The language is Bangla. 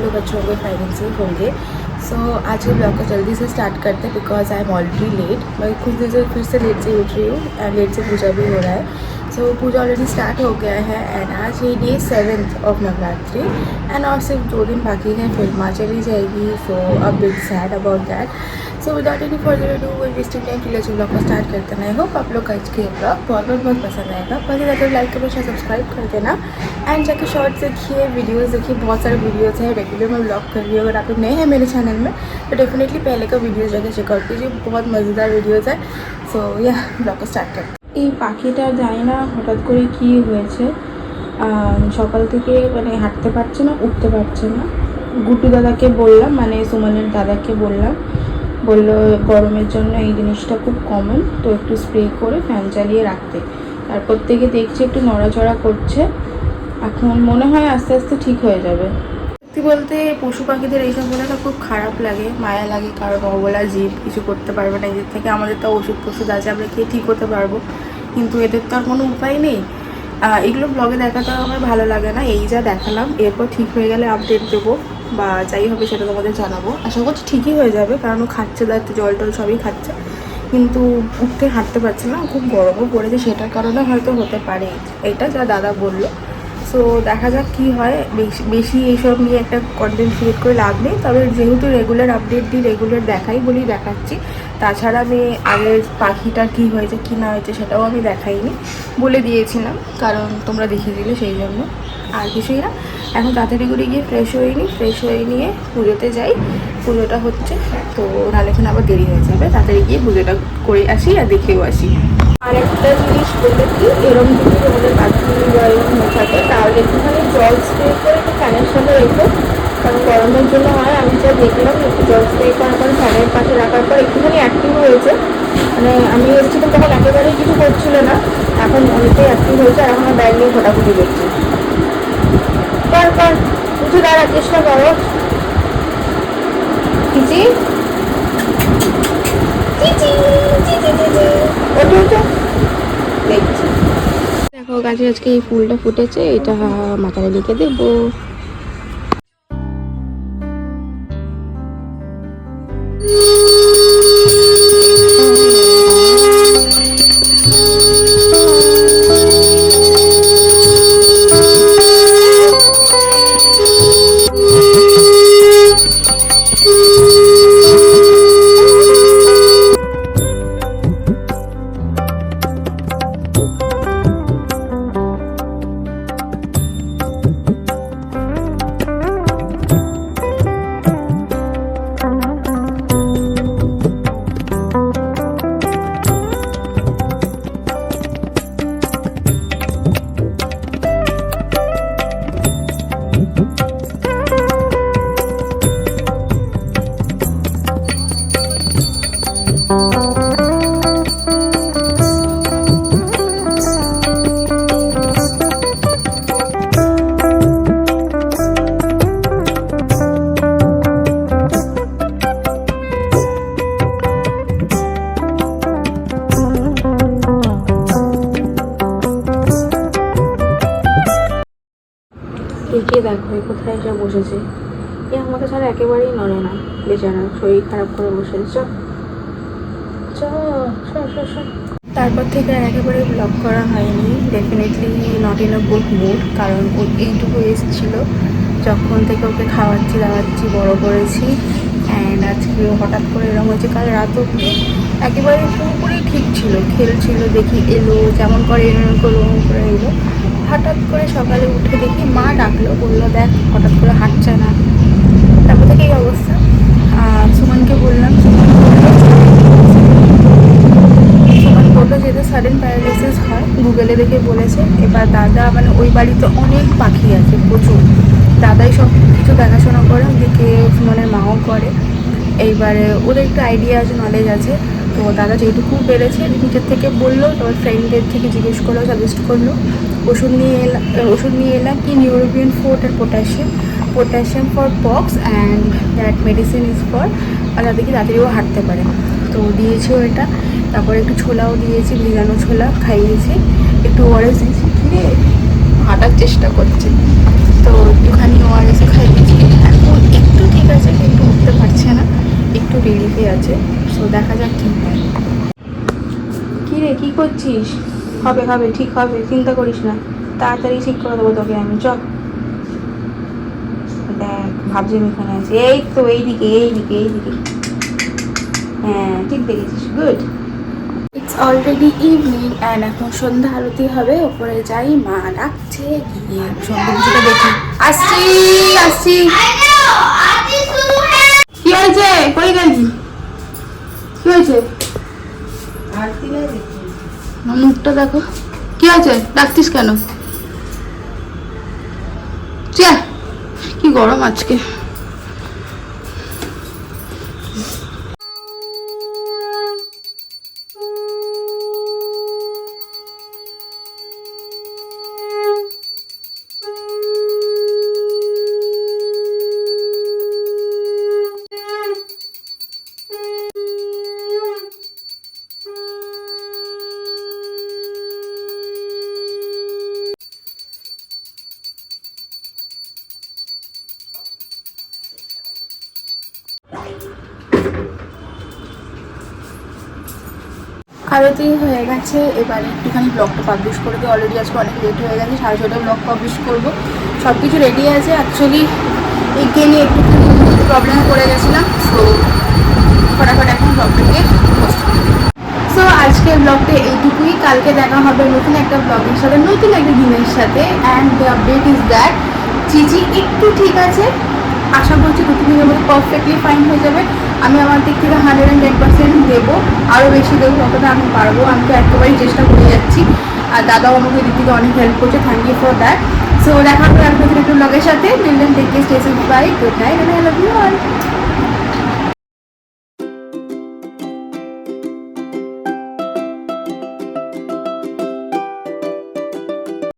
लोग अच्छे होंगे, फाइनेंशियल होंगे। सो आज के ब्लॉग को जल्दी से स्टार्ट करते हैं because I am already late. मैं कुछ दिन से फिर से लेट से उठ रही हूँ एंड लेट से पूजा भी हो रहा है। सो पूजा ऑलरेडी स्टार्ट हो गया है एंड आज ये day 7th of Navratri and और सिर्फ 2 दिन बाकी है फिर माँ चली जाएगी। सो अब big sad about that. So without any further ado wasting time चलिए ब्लॉग को स्टार्ट करते हैं। आई होप आप लोग का आज के ब्लॉग बहुत पसंद आएगा। पसंद आए तो लाइक करो, शेयर सब्सक्राइब कर देना एंड जाके शॉर्ट्स देखिए, वीडियोस देखिए। बहुत सारे वीडियोस हैं, रेगुलर मैं ब्लॉग कर रही हूँ। अगर आप लोग नए हैं मेरे चैनल में तो डेफिनेटली पहले का वीडियोस जाके चेकआउट कीजिए, बहुत मज़ेदार वीडियोस है। सो या ब्लॉग को स्टार्ट करते हैं। এই পাখিটা জানি না হঠাৎ করে কী হয়েছে, সকাল থেকে মানে হাঁটতে পারছে না, উঠতে পারছে না। গুট্টু দাদাকে বললাম, মানে সুমনের দাদাকে বললাম, বললো গরমের জন্য এই জিনিসটা খুব কমন, তো একটু স্প্রে করে ফ্যান চালিয়ে রাখতে। তারপর থেকে দেখছি একটু নড়াচড়া করছে, এখন মনে হয় আস্তে আস্তে ঠিক হয়ে যাবে। সত্যি বলতে পশু পাখিদের এইসব বলে না খুব খারাপ লাগে, মায়া লাগে, কারণ অবলা জীব কিছু করতে পারবে না এদের থেকে। আমাদের তো ওষুধ ফষুধ আছে, আমরা খেয়ে ঠিক হতে পারবো, কিন্তু এদের তো আর কোনো উপায় নেই। এগুলো ব্লগে দেখাতে আমার ভালো লাগে না। এই যা দেখালাম, এরপর ঠিক হয়ে গেলে আপডেট দেবো বা যাই হবে সেটা তোমাদের জানাবো। আশা করছি ঠিকই হয়ে যাবে, কারণ ও খাচ্ছে, দায়িত্ব জল টল সবই খাচ্ছে, কিন্তু উঠতে হাঁটতে পারছে না। খুব গরমও পড়েছে, সেটার কারণে হয়তো হতে পারে, এটা যা দাদা বললো। সো দেখা যাক কী হয়। বেশি এইসব নিয়ে একটা কন্টেন্ট ক্রিয়েট করে লাভ নেই, তবে যেহেতু রেগুলার আপডেট দিই, রেগুলার দেখাই বলি দেখাচ্ছি। তাছাড়া আমি আগের পাখিটা কী হয়েছে কী না হয়েছে সেটাও আমি দেখাইনি, বলে দিয়েছিলাম, কারণ তোমরা দেখিয়ে দিলে সেই জন্য। আর কিছুই না, এখন তাড়াতাড়ি করে গিয়ে ফ্রেশ হয়ে নিয়ে পুজোতে যাই। পুজোটা হচ্ছে, তো নাহলে এখানে আবার দেরি হয়ে যাবে। তাড়াতাড়ি গিয়ে পুজোটা করে আসি আর দেখেও আসি। আর একটা জিনিস বলে কি, এরকম যদি তোমাদের পাখি বা এরকম হয়ে থাকে তাহলে একটুখানি জল স্প্রে করে একটু ফ্যানের সাথে রেখো, কারণ গরমের জন্য হয়। আমি যা দেখলাম একটু জল স্প্রে করার পর ফ্যানের পাশে রাখার পর একটুখানি অ্যাক্টিভ হয়েছে। মানে আমি এসেছিলাম তখন একেবারেই কিছু করছিল না, এখন অনেকটাই অ্যাক্টিভ হয়েছে। আর এখন আমার ব্যাগ নিয়ে ঘোটাঘুটি করছি। কর উঠে দাঁড়ার চেষ্টা করো। চিচি ওঠো দেখছি। দেখো গাছে আজকে এই ফুলটা ফুটেছে, এটা মাথায় লিখে দেবো। একে দেখো কোথায় এসে বসেছে, এ আমাকে ছাড়া একেবারেই নড়ে না, বেচারা শরীর খারাপ করে বসেছে। তারপর থেকে আর একেবারে ব্লগ করা হয়নি, definitely not in a good mood, কারণ ও এইটুকু এসেছিল যখন থেকে ওকে খাওয়াচ্ছি দাওয়াচ্ছি বড়ো করেছি। অ্যান্ড আজকে হঠাৎ করে এরকম হয়েছে। কাল রাত অবধি একেবারে পুরোপুরি ঠিক ছিল, খেলছিল, দেখি এলো যেমন করে এরকম করে এলো। হঠাৎ করে সকালে উঠে দেখি মা ডাকলো, বললো দেখ হঠাৎ করে হাঁটছে না। তারপর থেকে এই অবস্থা। সুমনকে বললাম, সুমন বললো যেহেতু সাডেন প্যারালাইসিস হয়, গুগলে দেখে বলেছে। এবার দাদা মানে ওই বাড়িতে অনেক পাখি আছে প্রচুর, দাদাই সব কিছু দেখাশোনা করে, ওদিকে সুমনের মাও করে। এইবারে ওদের একটু আইডিয়া আছে, নলেজ আছে। তো দাদা যেটুকু পেরেছে নিজের থেকে বললো, তোমার ফ্রেন্ডদের থেকে জিজ্ঞেস করলো, সাজেস্ট করলো। ওষুধ নিয়ে এলাম কি নিউরোবিয়ান 4 আর potassium for pox and that medicine is for যাদেরকে তাড়াতাড়িও হাঁটতে পারে। তো দিয়েছি এটা, তারপরে একটু ছোলাও দিয়েছি, ভিজানো ছোলা খাইয়েছি, একটু ওআরএস দিয়েছি, খেয়ে হাঁটার চেষ্টা করছে। তো একটুখানি ওআরএস খাইয়েছি, এখন আছে। সো দেখা যাক কী হয়। কী রে কী করছিস? হবে হবে ঠিক হবে, চিন্তা করিস না, তাড়াতাড়ি ঠিক করে দেবো তোকে আমি। চ দেখ ভাবছি আমি এখানে আছি, এই তো এইদিকে এইদিকে এইদিকে। হ্যাঁ ঠিক দেখেছিস, good. It's already evening and এখন সন্ধ্যা আরতি হবে। ওপরে যাই, মা ডাকছে, গিয়ে সন্ধ্যা পুজোটা দেখি। আসছি আসছি। কি হয়েছে? কই গেলি? কি হয়েছে? মুখটা দেখো। কি হয়েছে? ডাকতিস কেন? কি গরম আজকে। আরতি হয়ে গেছে, এবার একটুখানি ব্লগটা পাবলিশ করে দিই। অলরেডি আজকে অনেক লেট হয়ে গেছে, 6:30 ব্লগ পাবলিশ করবো। সব কিছু রেডি আছে, অ্যাকচুয়ালি একে নিয়ে একটুখানি প্রবলেমে পড়ে গেছিলাম। সো ফটাফট এখন ব্লগটাকে পোস্ট করি। সো আজকের ব্লগটা এইটুকুই। কালকে দেখা হবে নতুন একটা ব্লগের সাথে, নতুন একটা দিনের সাথে। And the update is that চিচি একটু ঠিক আছে, আশা করছি 2-3 দিনের মধ্যে পারফেক্টলি ফাইন হয়ে যাবে। আমি আমার দিক থেকে 110% দেবো, আরও বেশি দেবো যতটা আমি পারবো। আমি তো একেবারেই চেষ্টা করে যাচ্ছি, আর দাদাও আমাকে দিক থেকে অনেক হেল্প করছে, thank you for that. So দেখা হবে আপনাদের একটু ব্লগের সাথে। Till then take care, stay safe, bye, good night, and I love you all.